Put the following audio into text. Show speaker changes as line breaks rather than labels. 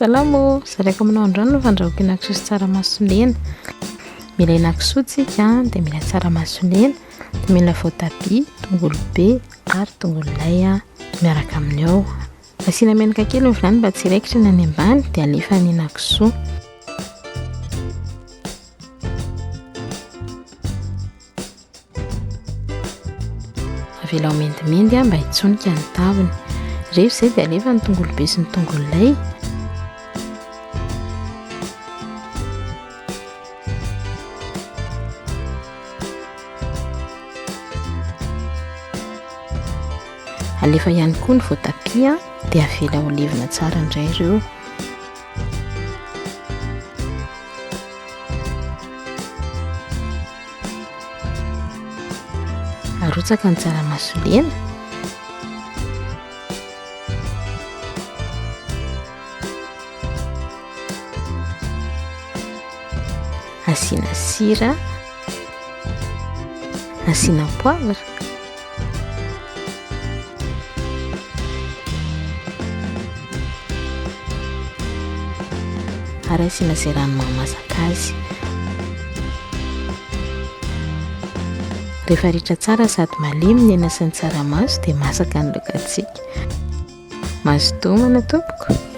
Salamo, zaraiko aminao androany no fandrahoako henan-kisoa sy tsaramaso lena. Mila henan-kisoa tsika dia mila tsaramaso lena, dia mila voatabia, tongolo be ary tongolo lay miaraka amin'ny ao. Asiana menaka kely ny vilany mba tsy hiraikitra ny any ambany dia alefa ny henan-kisoa. Avela ao mendimendy mba hitsonika ny taviny. Rehefa izay dia alefa ny tongolo be sy ny tongolo lay. Alefa ihany koa ny voatabia dia avela ho levina tsara indray ireo. Arotsaka ny tsaramaso lena. Asiana sira, asiana poivre, ary asiana izay rano mahamasaka azy. Rehefa ritra tsara sady malemy ny hena sy ny tsaramaso dia masaka ny laokantsika. Mazotoa mana tompoko.